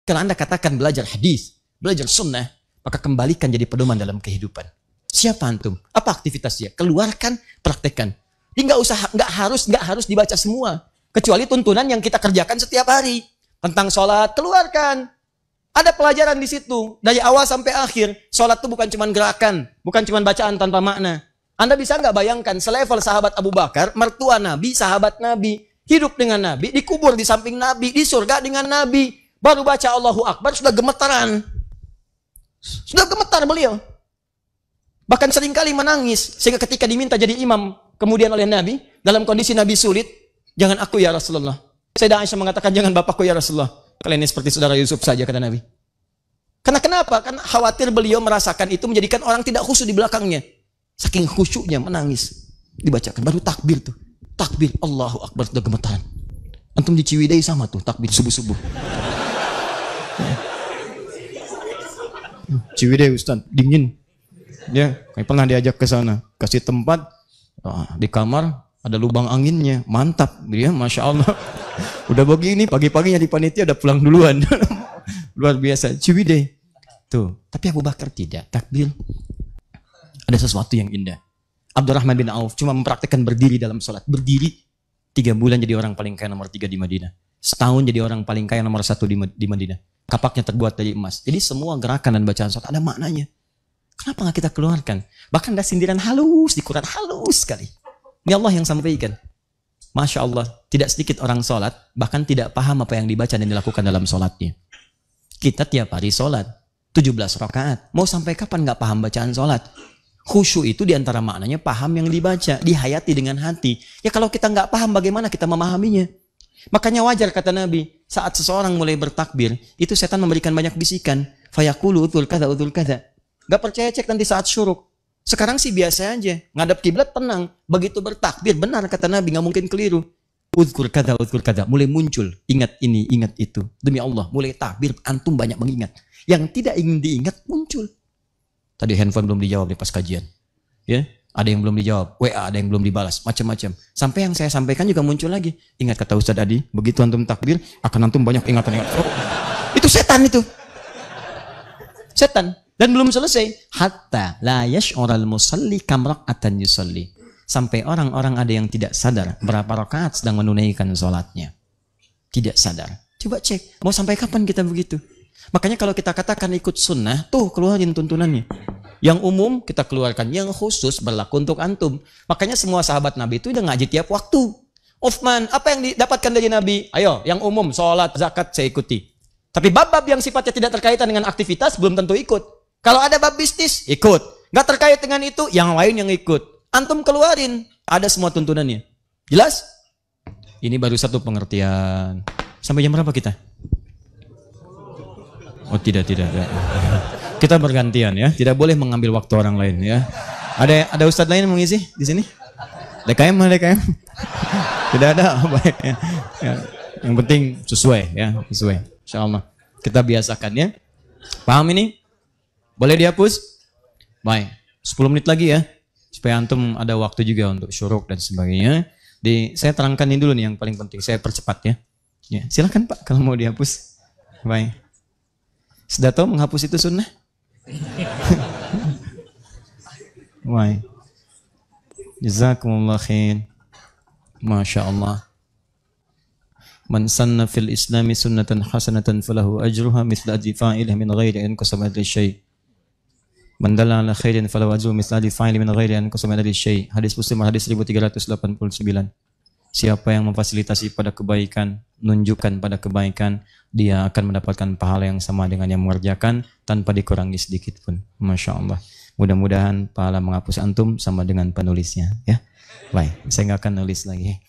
Kalau Anda katakan belajar hadis, belajar sunnah, maka kembalikan jadi pedoman dalam kehidupan. Siapa antum? Apa aktivitasnya? Keluarkan, praktekkan. Ini nggak harus dibaca semua, kecuali tuntunan yang kita kerjakan setiap hari tentang sholat. Keluarkan. Ada pelajaran di situ dari awal sampai akhir. Sholat itu bukan cuma gerakan, bukan cuma bacaan tanpa makna. Anda bisa nggak bayangkan selevel sahabat Abu Bakar, mertua Nabi, sahabat Nabi, hidup dengan Nabi, dikubur di samping Nabi, di surga dengan Nabi. Baru baca Allahu Akbar sudah gemetaran. Sudah gemetar beliau. Bahkan seringkali menangis. Sehingga ketika diminta jadi imam kemudian oleh Nabi, dalam kondisi Nabi sulit, jangan aku ya Rasulullah. Sayyidah Aisyah mengatakan, jangan bapakku ya Rasulullah. Kalian ini seperti saudara Yusuf saja, kata Nabi. Karena kenapa? Karena khawatir beliau merasakan itu menjadikan orang tidak khusyuk di belakangnya. Saking khusyuknya menangis. Dibacakan. Baru takbir tuh. Takbir. Allahu Akbar sudah gemetaran. Antum di Ciwidey sama tuh. Takbir subuh-subuh. Ciwidey Ustaz, dingin. Ya, kami pernah diajak ke sana, kasih tempat di kamar ada lubang anginnya, mantap, ya, masya Allah. Udah begini pagi-paginya di panitia udah pulang duluan, luar biasa. Ciwidey, tuh. Tapi Abu Bakar tidak, takbir. Ada sesuatu yang indah. Abdurrahman bin Auf cuma mempraktikkan berdiri dalam sholat, berdiri 3 bulan jadi orang paling kaya nomor 3 di Madinah, setahun jadi orang paling kaya nomor 1 di Madinah. Kapaknya terbuat dari emas. Jadi semua gerakan dan bacaan sholat ada maknanya. Kenapa nggak kita keluarkan? Bahkan ada sindiran halus di Quran, halus sekali. Ini Allah yang sampaikan. Masya Allah, tidak sedikit orang sholat, bahkan tidak paham apa yang dibaca dan dilakukan dalam sholatnya. Kita tiap hari sholat, 17 rakaat. Mau sampai kapan nggak paham bacaan sholat? Khusyuk itu diantara maknanya paham yang dibaca, dihayati dengan hati. Ya kalau kita nggak paham, bagaimana kita memahaminya? Makanya wajar kata Nabi, saat seseorang mulai bertakbir, itu setan memberikan banyak bisikan. Fayaqulu udzul kadza udzul kadza. Gak percaya cek nanti saat syuruk. Sekarang sih biasa aja, ngadap kiblat tenang. Begitu bertakbir benar kata Nabi, nggak mungkin keliru. Udzkur kadza mulai muncul, ingat ini, ingat itu. Demi Allah, mulai takbir antum banyak mengingat. Yang tidak ingin diingat muncul. Tadi handphone belum dijawab di pas kajian. Ya. Ada yang belum dijawab, WA ada yang belum dibalas, macam-macam. Sampai yang saya sampaikan juga muncul lagi. Ingat kata Ustadz Adi, begitu antum takbir, akan antum banyak ingatan-ingatan. Oh, itu setan itu. Setan. Dan belum selesai. Hatta la yash'ural musalli kam rak'atan yusalli. Sampai orang-orang ada yang tidak sadar berapa rakaat sedang menunaikan sholatnya. Tidak sadar. Coba cek, mau sampai kapan kita begitu? Makanya kalau kita katakan ikut sunnah, tuh keluarin tuntunannya. Yang umum kita keluarkan, yang khusus berlaku untuk antum. Makanya semua sahabat Nabi itu udah ngaji tiap waktu. Uthman, apa yang didapatkan dari Nabi? Ayo, yang umum, sholat, zakat, saya ikuti. Tapi bab-bab yang sifatnya tidak terkaitan dengan aktivitas, belum tentu ikut. Kalau ada bab bisnis, ikut. Nggak terkait dengan itu, yang lain yang ikut. Antum keluarin, ada semua tuntunannya. Jelas? Ini baru satu pengertian. Sampai jam berapa kita? Oh tidak. Kita bergantian ya, tidak boleh mengambil waktu orang lain ya. Ada ustadz lain yang mengisi di sini? DKM. Tidak ada, baik ya. Ya. Yang penting sesuai ya, sesuai. Insyaallah. Kita biasakan ya. Paham ini? Boleh dihapus? Baik. 10 menit lagi ya. Supaya antum ada waktu juga untuk syuruk dan sebagainya. Saya terangkan ini dulu nih yang paling penting. Saya percepat ya. Ya, silakan Pak kalau mau dihapus. Baik. Sudah tahu menghapus itu sunnah? Baik. Jazakumullah khair. Masya Allah. Man sanna fil islami sunnatan hasanatan falahu ajruha mithla ajri fa'ilih min ghairi an qasama adri syai'. Man dalla ala khairin falahu ajru mithla ajri fa'ilih min ghairi an qasama adri syai'. Hadis Muslim hadis 1389. Siapa yang memfasilitasi pada kebaikan, menunjukkan pada kebaikan, dia akan mendapatkan pahala yang sama dengan yang mengerjakan tanpa dikurangi sedikit pun. Masya Allah. Mudah-mudahan pahala menghapus antum sama dengan penulisnya. Ya, baik. Saya nggak akan nulis lagi.